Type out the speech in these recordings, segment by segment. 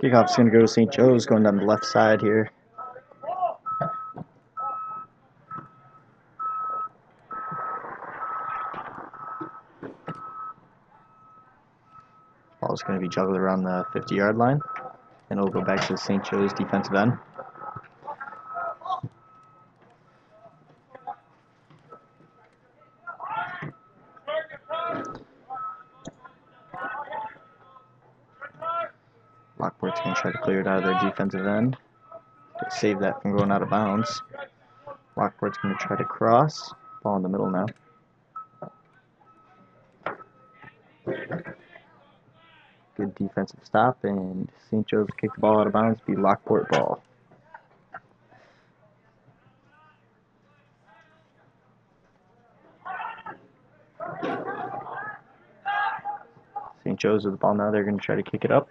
Kickoff's going to go to St. Joe's, going down the left side here. Ball's going to be juggled around the 50-yard line, and it'll go back to the St. Joe's defensive end. Lockport's going to try to clear it out of their defensive end to save that from going out of bounds. Lockport's going to try to cross. Ball in the middle now. Good defensive stop, and St. Joe's kick the ball out of bounds. Be Lockport ball. St. Joe's with the ball now. They're going to try to kick it up,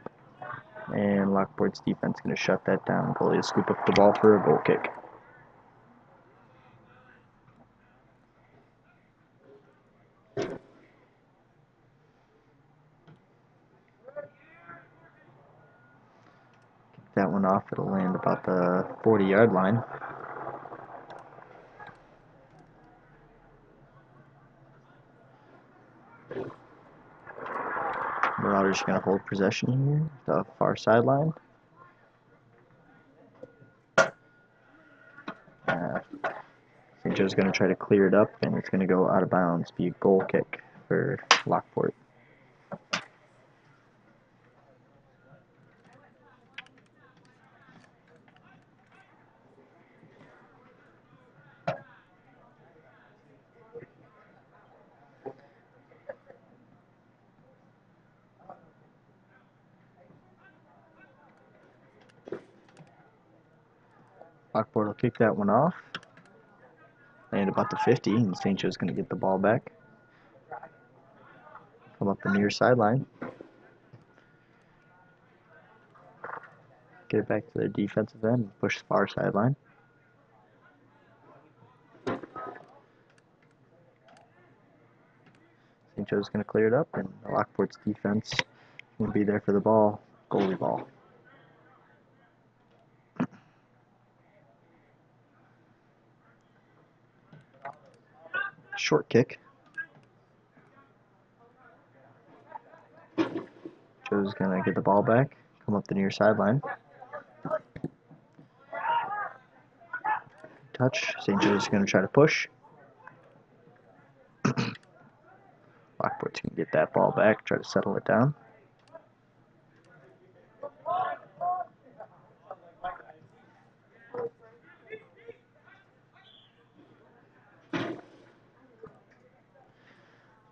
and Lockport's defense is going to shut that down. Goalie will scoop up the ball for a goal kick. That one off, it'll land about the 40-yard line. Marauders are going to hold possession here, the far sideline. St. Joe's going to try to clear it up, and it's going to go out of bounds, be a goal kick for Lockport. Lockport will kick that one off. Land about the 50, and St. Joe's going to get the ball back. Come up the near sideline. Get it back to their defensive end and push the far sideline. St. Joe's going to clear it up, and Lockport's defense will be there for the ball. Goalie ball. Short kick. Joe's going to get the ball back, come up the near sideline. Touch. St. Joe's going to try to push. Lockport's going to get that ball back, try to settle it down.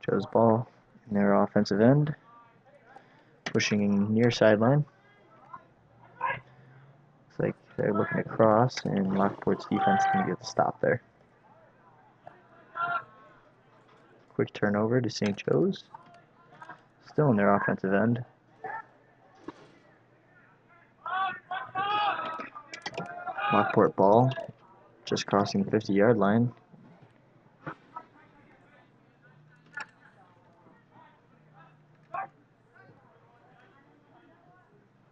Joe's ball in their offensive end. Pushing near sideline. Looks like they're looking to cross, and Lockport's defense can get the stop there. Quick turnover to St. Joe's. Still in their offensive end. Lockport ball, just crossing the 50-yard line.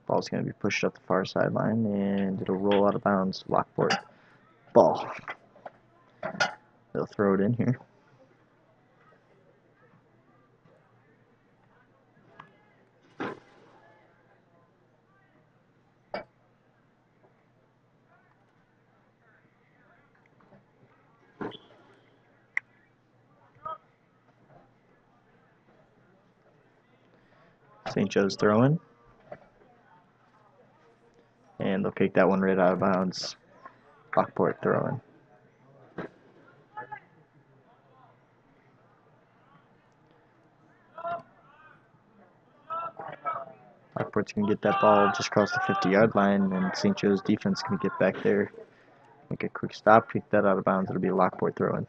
Ball's going to be pushed up the far sideline, and it'll roll out of bounds. Lockport ball. They'll throw it in here. St. Joe's throwing. And they'll kick that one right out of bounds. Lockport throwing. Lockport's going to get that ball just across the 50-yard line, and St. Joe's defense can get back there, make a quick stop, kick that out of bounds. It'll be Lockport throwing.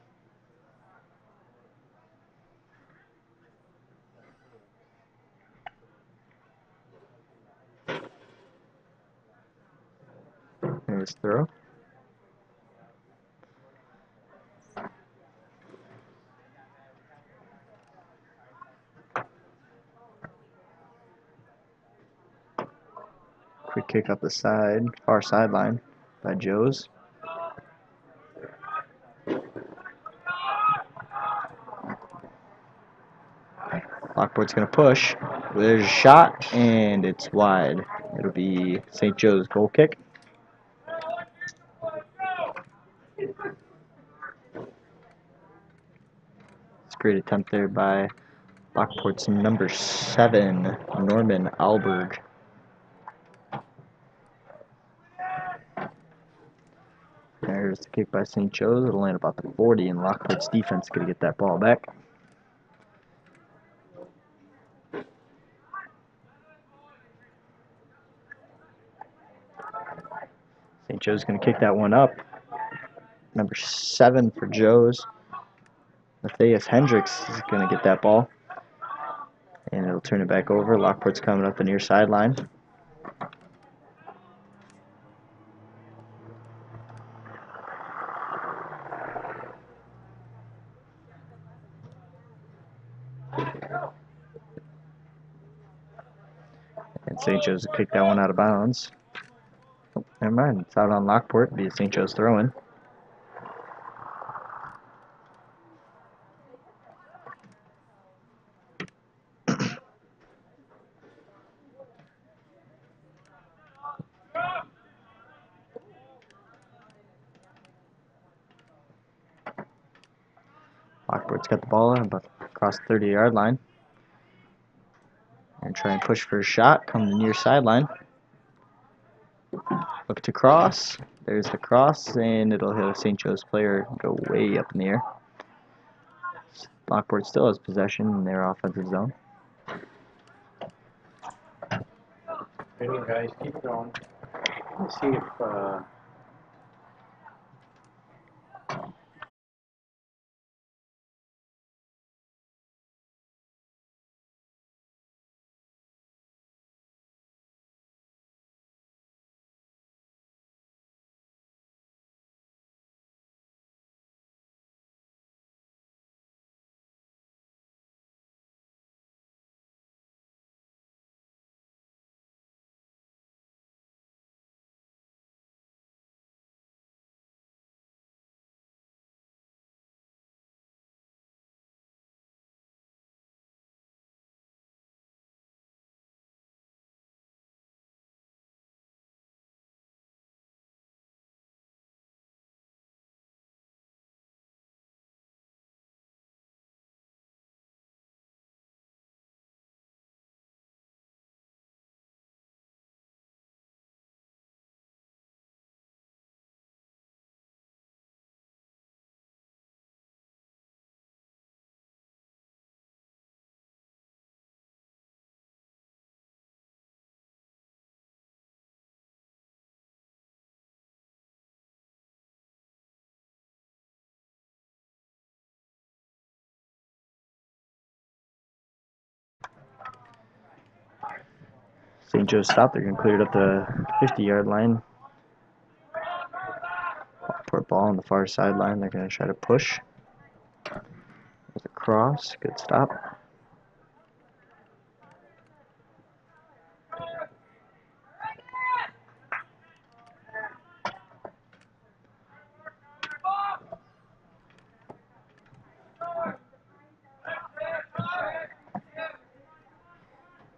There's throw. Quick kick up the side, far sideline by Joes. Lockport's going to push. There's a shot, and it's wide. It'll be St. Joe's goal kick. It's a great attempt there by Lockport's number 7, Norman Alberg. There's the kick by St. Joe's. It'll land about the 40, and Lockport's defense is going to get that ball back. St. Joe's going to kick that one up. Number 7 for Joe's. Matthias Hendricks is going to get that ball. And it'll turn it back over. Lockport's coming up the near sideline. And St. Joe's will kick that one out of bounds. Oh, never mind. It's out on Lockport. It'll be a St. Joe's throw-in. Lockport's got the ball about across the 30-yard line. And try and push for a shot. Come to the near sideline. Look to cross. There's the cross, and it'll hit a St. Joe's player and go way up in the air. Lockport still has possession in their offensive zone. Anyway, guys, keep going. Let's see if St. Joe's stopped. They're going to clear it up the 50-yard line. Lockport ball on the far sideline. They're going to try to push. There's a cross. Good stop.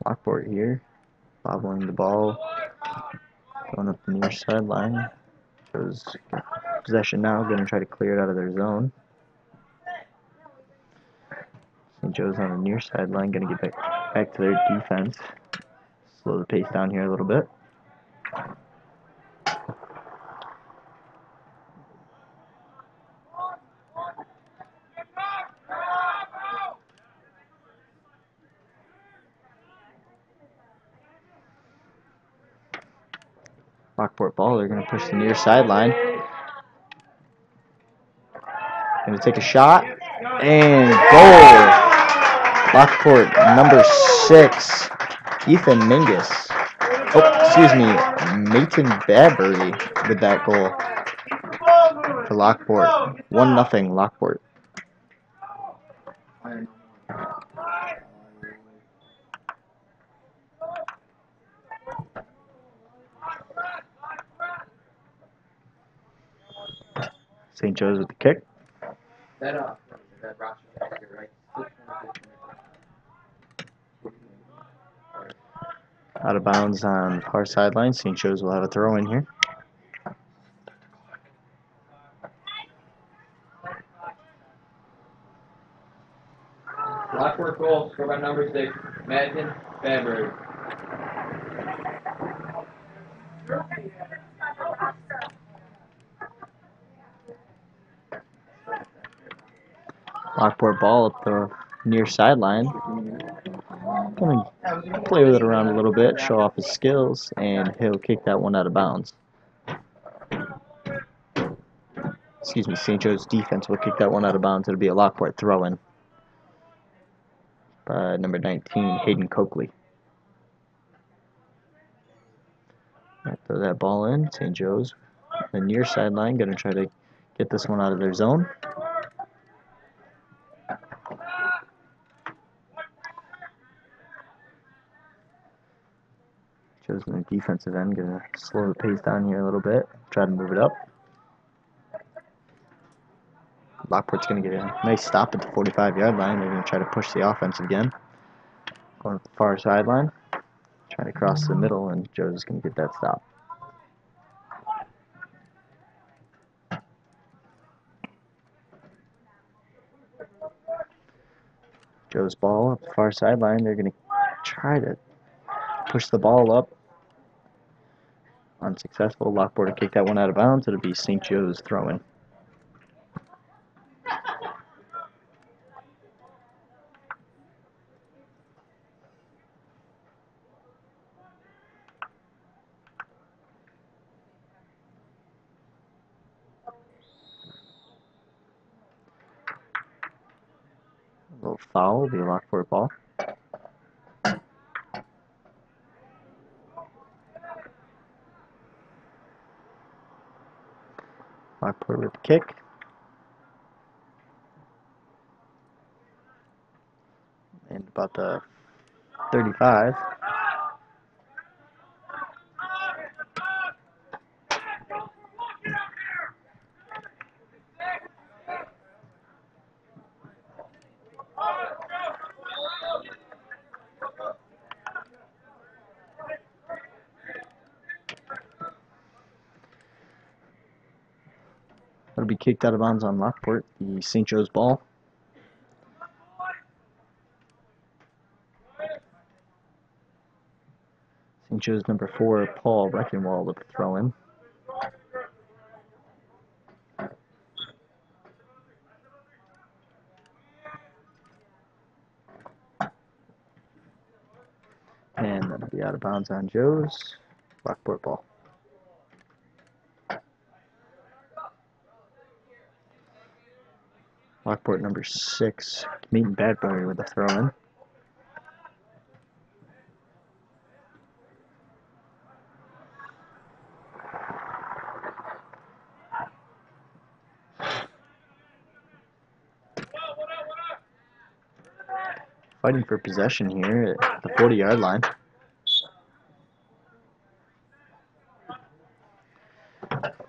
Lockport here, bobbling the ball, going up the near sideline. Joe's got possession now, going to try to clear it out of their zone. St. Joe's on the near sideline, going to get back to their defense. Slow the pace down here a little bit. Lockport ball, they're going to push the near sideline. Going to take a shot, and goal! Lockport, number 6, Ethan Mingus. Oh, excuse me, Maton Badbury with that goal for Lockport. 1-0 Lockport. St. Joe's with the kick. That rock right? Out of bounds on the far sideline. St. Joe's will have a throw in here. Lockport goal, scored by number 6, Madison Fabry. Lockport ball at the near sideline. Gonna play with it around a little bit, show off his skills, and he'll kick that one out of bounds. Excuse me, St. Joe's defense will kick that one out of bounds. It'll be a Lockport throw-in by number 19, Hayden Coakley. Throw that ball in. St. Joe's, the near sideline, going to try to get this one out of their zone. Joe's in the defensive end, going to slow the pace down here a little bit, try to move it up. Lockport's going to get a nice stop at the 45-yard line. They're going to try to push the offense again. Going to the far sideline, trying to cross the middle, and Joe's going to get that stop. Joe's ball up the far sideline. They're going to try to push the ball up. Unsuccessful. Lockport to kick that one out of bounds. It'll be St. Joe's throwing. A little foul will be a Lockport ball. Lockport with the kick. And about the 35. It'll be kicked out of bounds on Lockport, the St. Joe's ball. St. Joe's number 4, Paul Reckenwald with the throw in. And that'll be out of bounds on Joe's. Lockport ball. Lockport number 6, Meeting Badbury with the throw in. Fighting for possession here at the 40-yard line.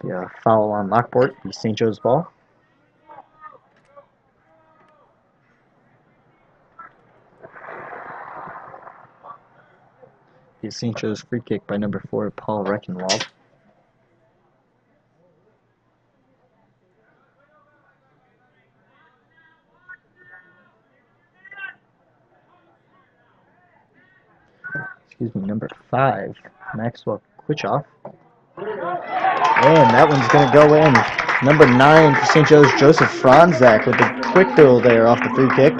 Yeah, foul on Lockport, the St. Joe's ball. The St. Joe's free kick by number 4, Paul Reckenwald. Excuse me, number 5, Maxwell Quichoff. And that one's going to go in. Number 9 for St. Joe's, Joseph Franzak with the quick goal there off the free kick.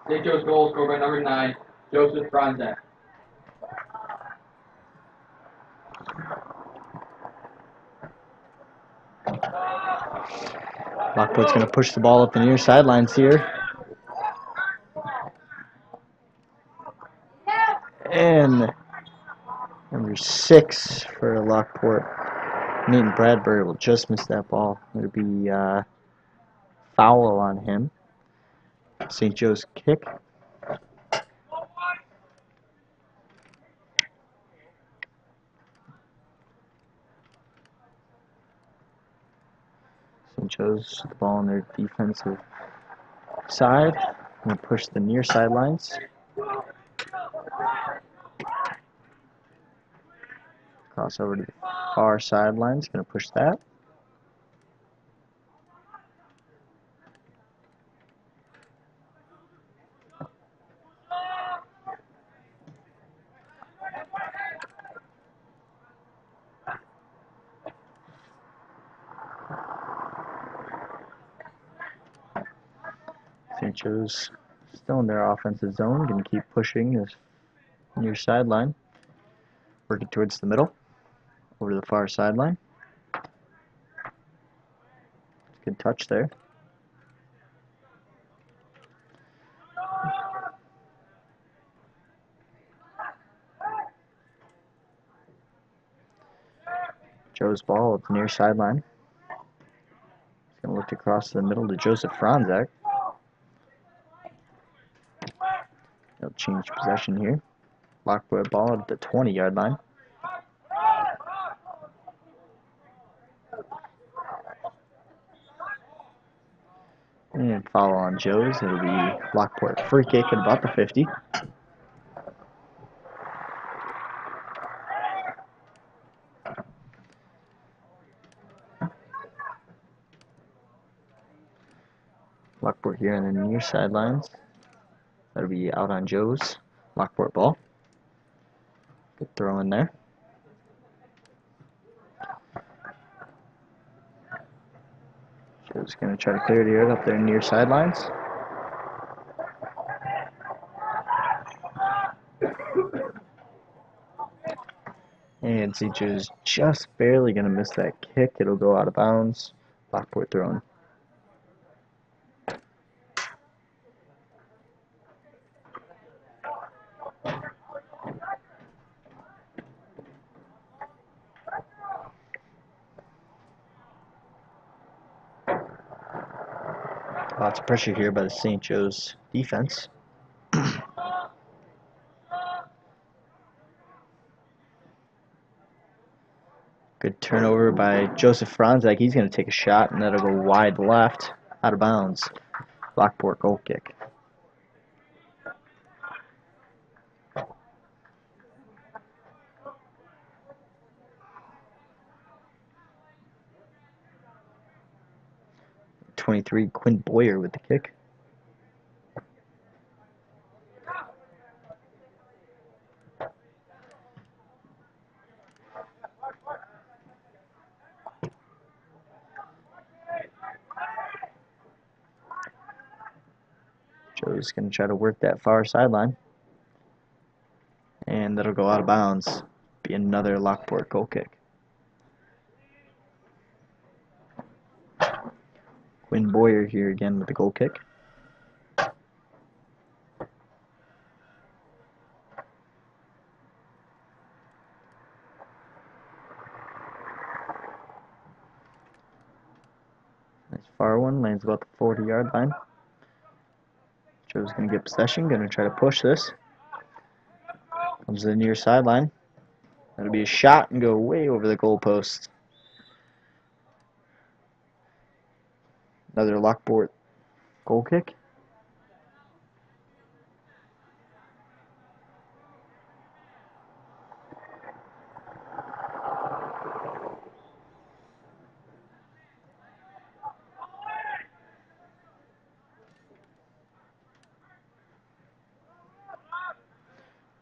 St. Joe's goal scored by number 9, Joseph Franzak. Lockport's going to push the ball up the near sidelines here. And number 6 for Lockport, Nathan Bradbury, will just miss that ball. It'll be foul on him. St. Joe's kick. St. Joe's the ball on their defensive side. Going to push the near sidelines. Cross over to the far sidelines. Going to push that. St. Joe's still in their offensive zone. Going to keep pushing this near sideline. Working towards the middle. Over to the far sideline. Good touch there. Joe's ball at the near sideline. He's going to look across the middle to Joseph Franzak. He'll change possession here. Lockport ball at the 20-yard line. And foul on Joe's. It'll be Lockport free kick at about the 50. Lockport here on the near sidelines. That'll be out on Joe's. Lockport ball. Good throw in there. Joe's going to try to clear the air up there near sidelines. And St. Joe's just barely going to miss that kick. It'll go out of bounds. Lockport throwing. Lots of pressure here by the St. Joe's defense. Good turnover by Joseph Franzak. He's going to take a shot, and that'll go wide left, out of bounds. Lockport goal kick. #23, Quinn Boyer with the kick. Joe's going to try to work that far sideline. And that'll go out of bounds. Be another Lockport goal kick. Quinn Boyer here again with the goal kick. Nice far one, lands about the 40-yard line. Joe's going to get possession, going to try to push this. Comes to the near sideline. That'll be a shot and go way over the goalpost. Another Lockport goal kick.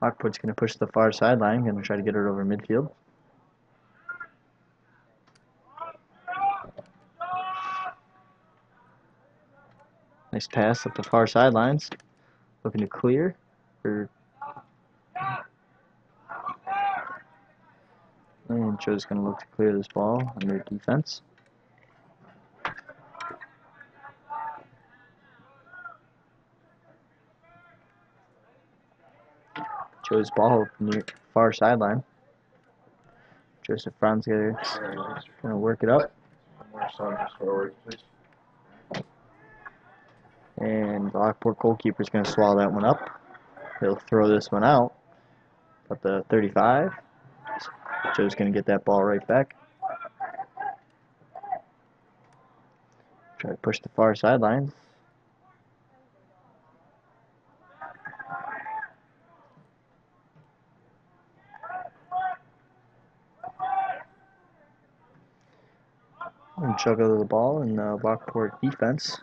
Lockport's going to push the far sideline, going to try to get it over midfield. Nice pass up the far sidelines. Looking to clear for St. Joe's going to look to clear this ball on their defense. Joe's ball near far sideline. Joseph Franz going to work it up. And the Lockport goalkeeper is going to swallow that one up. He'll throw this one out. At the 35. Joe's going to get that ball right back. Try to push the far sidelines. And juggle the ball in the Lockport defense.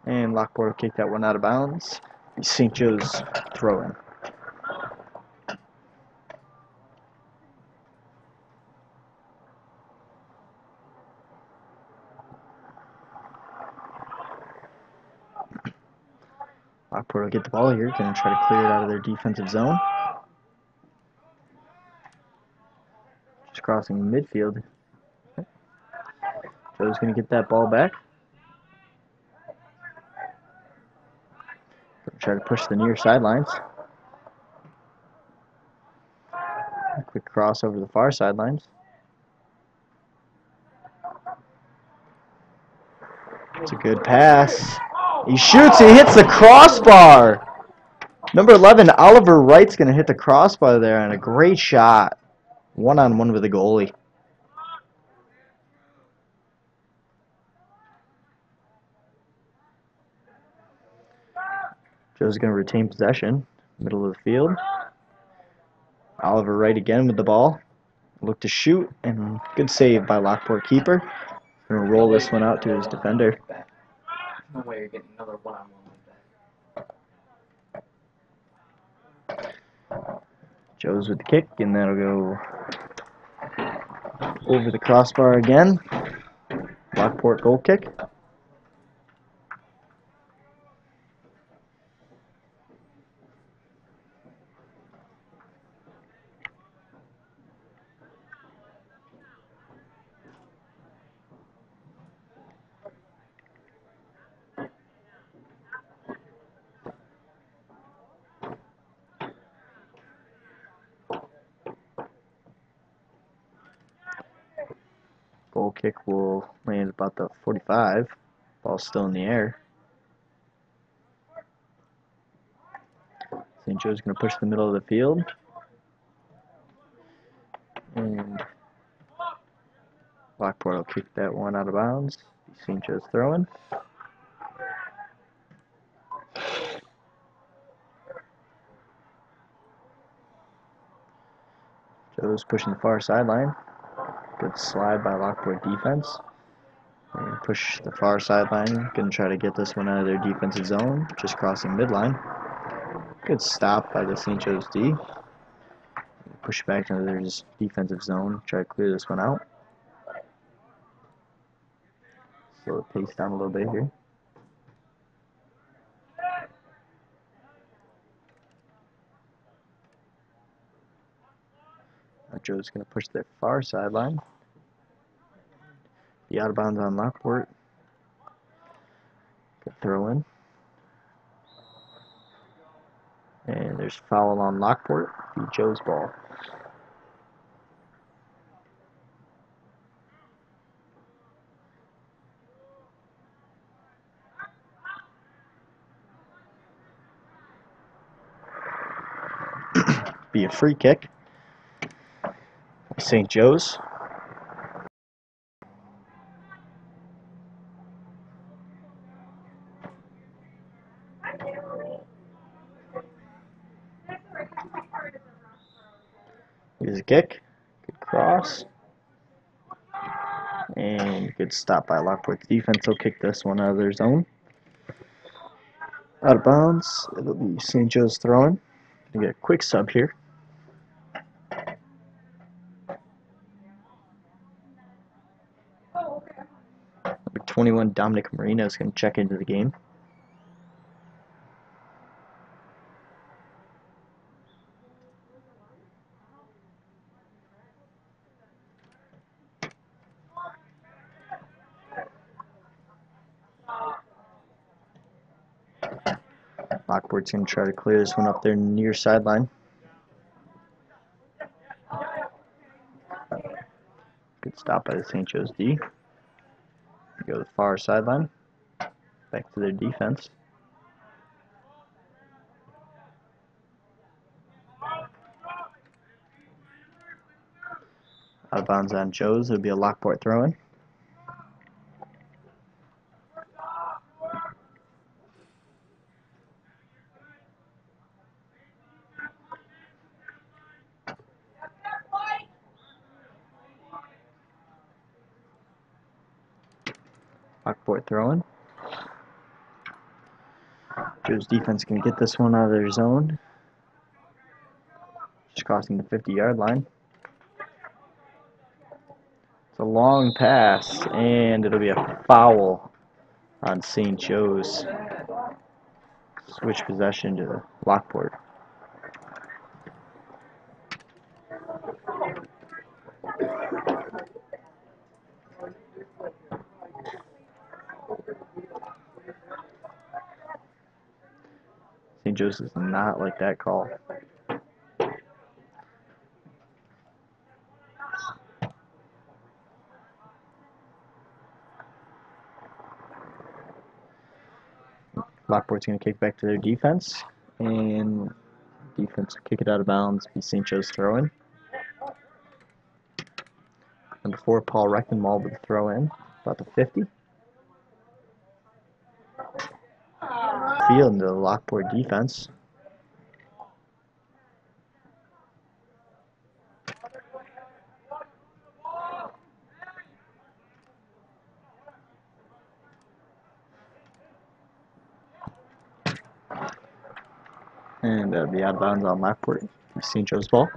And Lockport will kick that one out of bounds. St. Joe's throwing. Lockport will get the ball here, going to try to clear it out of their defensive zone. Just crossing midfield. Joe's going to get that ball back. Try to push the near sidelines. A quick cross over the far sidelines. It's a good pass. He shoots, he hits the crossbar. Number 11, Oliver Wright's going to hit the crossbar there, and a great shot. One-on-one with the goalie. Joe's going to retain possession, middle of the field. Oliver Wright again with the ball. Look to shoot, and good save by Lockport keeper. Going to roll this one out to his defender. No way you're getting another one-on-one like that. Joe's with the kick, and that'll go over the crossbar again. Lockport goal kick. Goal kick will land about the 45. Ball's still in the air. St. Joe's going to push the middle of the field. And Lockport will kick that one out of bounds. St. Joe's throwing. Joe's pushing the far sideline. Good slide by Lockport defense. And push the far sideline. Going to try to get this one out of their defensive zone. Just crossing midline. Good stop by the St. Joe's D. Push back into their defensive zone. Try to clear this one out. Slow the pace down a little bit here. Now Joe's going to push the far sideline. Be out of bounds on Lockport. Good throw in. And there's foul on Lockport. Be Joe's ball. Be a free kick. St. Joe's. Here's a kick. Good cross. And good stop by Lockport's defense. Will kick this one out of their zone. Out of bounds. It'll be St. Joe's throwing. Gonna get a quick sub here. Number 21, Dominic Marino is going to check into the game. Lockport's going to try to clear this one up there near sideline. Good stop by the St. Joe's D. Go to the far sideline. Back to their defense. Out of bounds on Joe's. It'll be a Lockport throw-in. Lockport throwing. Joe's defense can get this one out of their zone. Just crossing the 50-yard line. It's a long pass, and it'll be a foul on St. Joe's. Switch possession to Lockport. St. Joe's does not like that call. Lockport's going to kick back to their defense, and defense will kick it out of bounds. Be St. Joe's throw-in. Number 4, Paul Reckenwald with the throw-in, about the 50. Field into the Lockport defense. And that'll be out of bounds on Lockport. St. Joe's ball.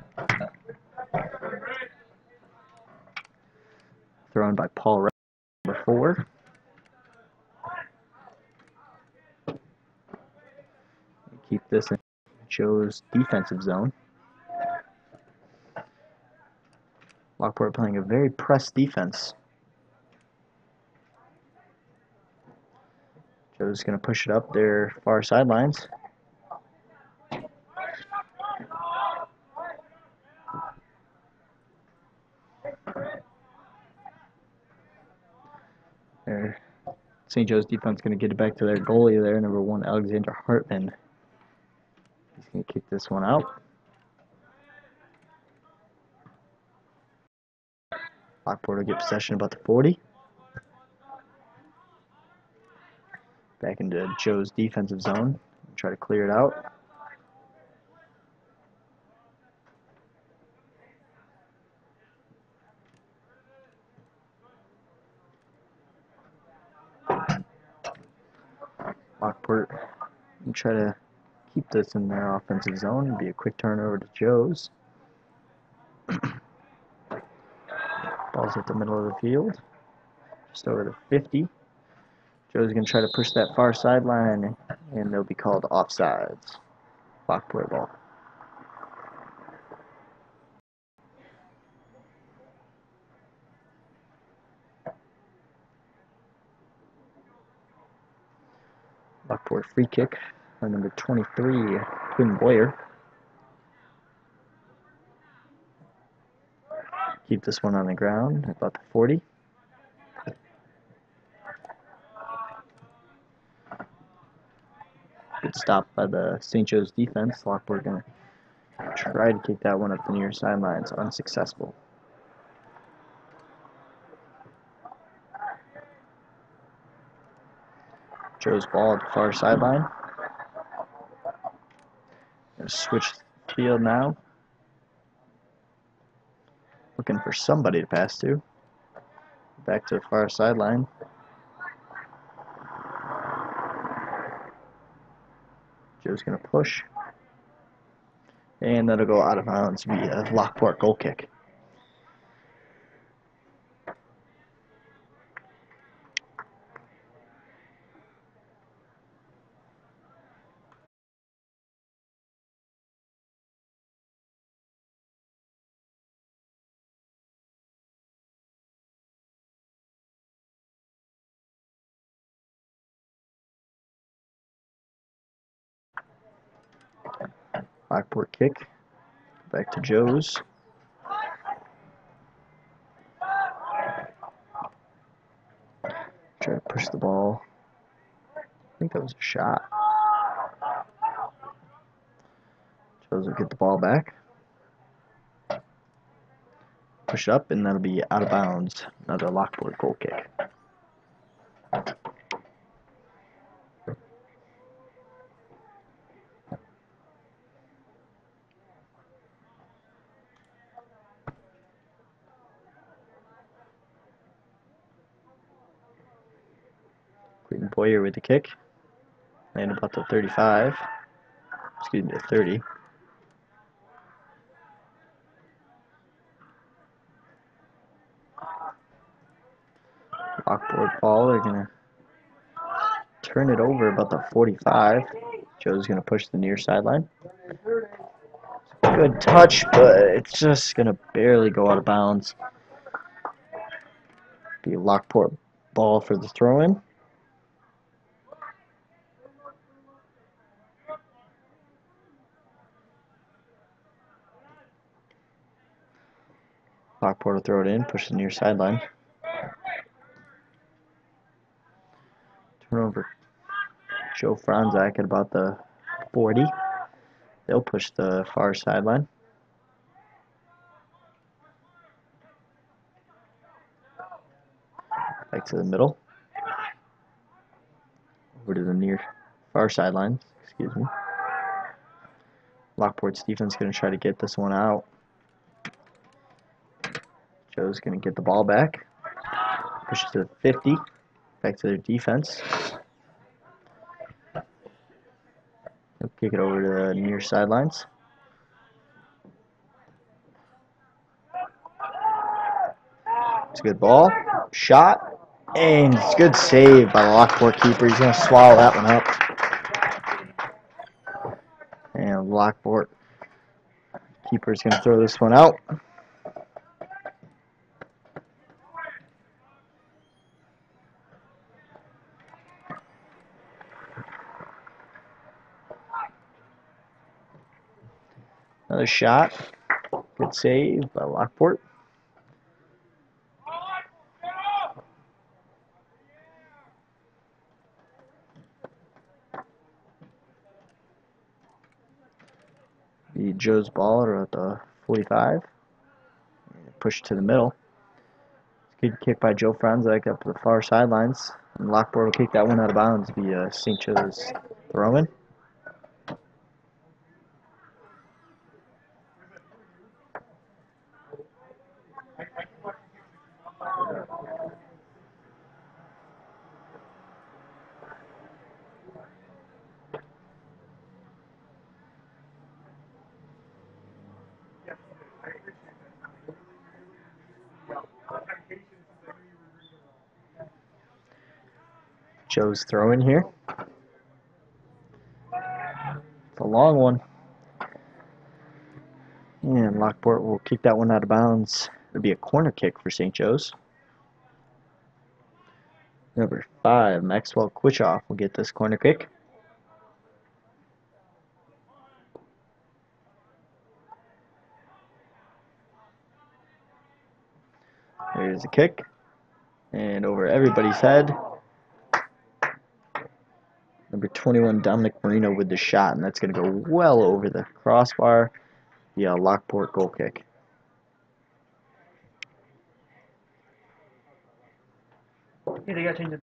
Thrown by Paul Reckenwald, number 4. Keep this in Joe's defensive zone. Lockport playing a very pressed defense. Joe's going to push it up their far sidelines. St. Joe's defense going to get it back to their goalie there, number 1, Alexander Hartman. He's going to kick this one out. Lockport will get possession about the 40. Back into Joe's defensive zone. Try to clear it out. Lockport and try to keep this in their offensive zone. It'll be a quick turnover to Joe's. Ball's at the middle of the field, just over the 50. Joe's going to try to push that far sideline, and they'll be called offsides. Lockport ball. Lockport free kick on number 23, Quinn Boyer. Keep this one on the ground, about the 40. Good stop by the St. Joe's defense. Lockport going to try to kick that one up the near sidelines. Unsuccessful. Joe's ball at the far sideline. Going to switch field now. Looking for somebody to pass to. Back to the far sideline. Joe's going to push. And that'll go out of bounds via Lockport goal kick. Lockport kick. Back to Joe's. Try to push the ball. I think that was a shot. Joe's will get the ball back. Push up, and that'll be out of bounds. Another Lockport goal kick. Clayton Boyer with the kick. And about the 35. Excuse me, the 30. Lockport ball. They're going to turn it over about the 45. Joe's going to push the near sideline. Good touch, but it's just going to barely go out of bounds. Be a Lockport ball for the throw-in. Lockport will throw it in, push the near sideline. Turnover. Joe Franzak at about the 40. They'll push the far sideline. Back to the middle. Over to the near far sideline. Excuse me. Lockport's defense going to try to get this one out. Joe's going to get the ball back. Push it to the 50. Back to their defense. They'll kick it over to the near sidelines. It's a good ball. Shot. And it's a good save by the Lockport keeper. He's going to swallow that one up. And Lockport keeper is going to throw this one out. Another shot. Good save by Lockport. The Joe's ball at the 45. Push to the middle. Good kick by Joe Franzak up to the far sidelines. And Lockport will kick that one out of bounds via St. Joe's throw-in. Joe's throw-in here. It's a long one. And Lockport will kick that one out of bounds. It'll be a corner kick for St. Joe's. Number 5, Maxwell Quishoff will get this corner kick. There's a kick. And over everybody's head. Number 21, Dominic Marino with the shot, and that's going to go well over the crossbar. Yeah, Lockport goal kick. Yeah, they got to change it.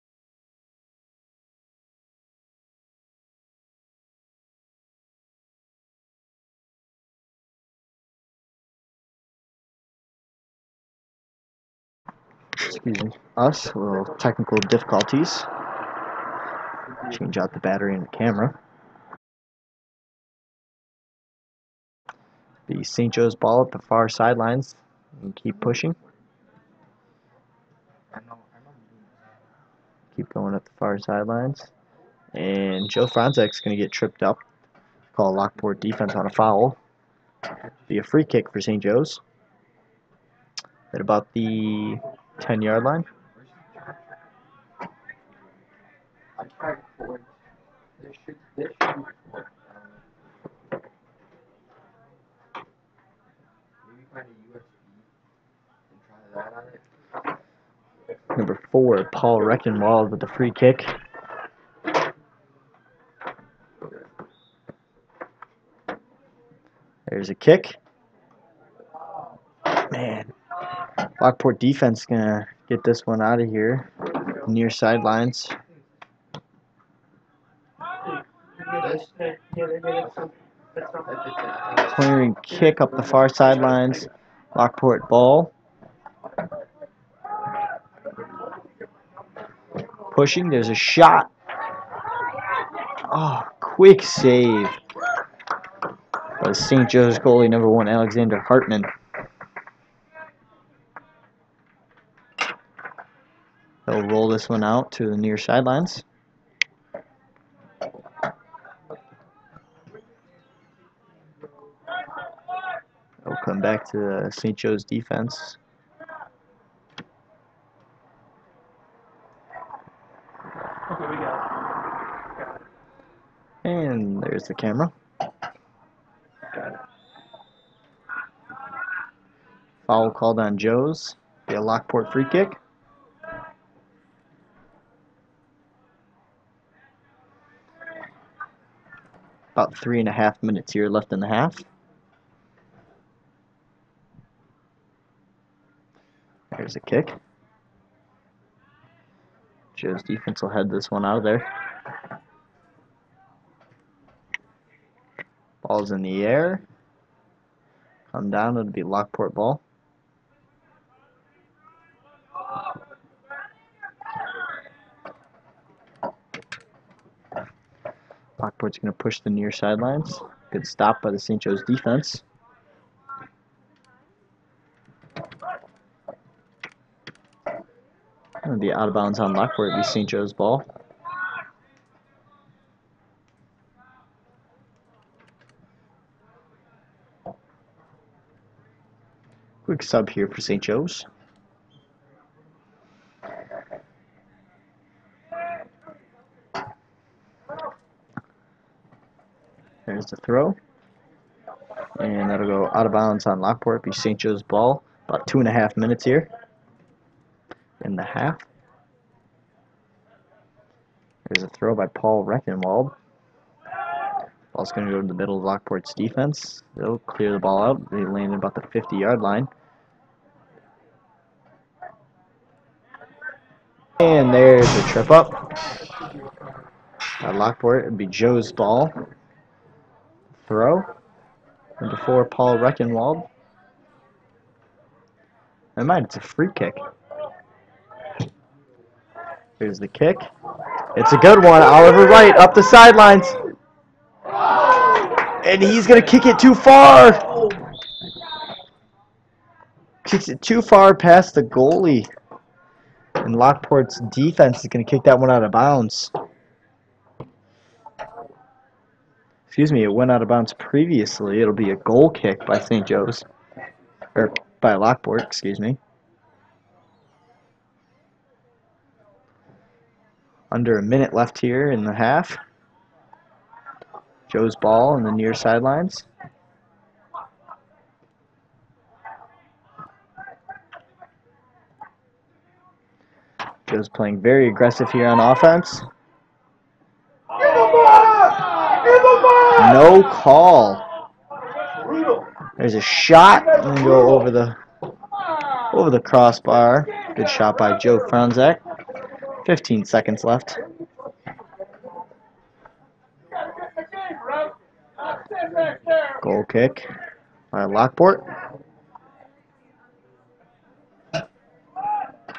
Excuse me. Us, a little technical difficulties. Change out the battery in the camera. The St. Joe's ball at the far sidelines. And keep pushing. Keep going at the far sidelines. And Joe Franzak's going to get tripped up. Call Lockport defense on a foul. Be a free kick for St. Joe's. At about the 10-yard line. Number 4, Paul Reckenwald with the free kick. There's a kick. Man, Lockport defense gonna get this one out of here. Near sidelines. Clearing kick up the far sidelines. Lockport ball. Pushing, there's a shot. Oh, quick save by St. Joe's goalie, number 1, Alexander Hartman. They'll roll this one out to the near sidelines. They'll come back to the St. Joe's defense. Okay, we got it. And there's the camera. Foul called on Joe's. Be a Lockport free kick. About 3.5 minutes here left in the half. There's a kick. Joe's defense will head this one out of there. Ball's in the air. Come down, it'll be Lockport ball. Lockport's going to push the near sidelines. Good stop by the St. Joe's defense. It'll be out of bounds on Lockport. It'll be St. Joe's ball. Quick sub here for St. Joe's. There's the throw. And that'll go out of bounds on Lockport. It'll be St. Joe's ball. About 2.5 minutes here in the half. There's a throw by Paul Reckenwald. Ball's going to go to the middle of Lockport's defense. They'll clear the ball out. They land about the 50-yard line. And there's a trip up. At Lockport, it'd be Joe's ball. Throw. Number 4, Paul Reckenwald. Never mind, it's a free kick. Here's the kick. It's a good one. Oliver Wright up the sidelines. And he's going to kick it too far. Kicks it too far past the goalie. And Lockport's defense is going to kick that one out of bounds. Excuse me, it went out of bounds previously. It'll be a goal kick by St. Joe's. Or by Lockport, excuse me. Under a minute left here in the half. Joe's ball in the near sidelines. Joe's playing very aggressive here on offense. No call. There's a shot and go over the crossbar. Good shot by Joe Franzak. 15 seconds left. Goal kick by Lockport.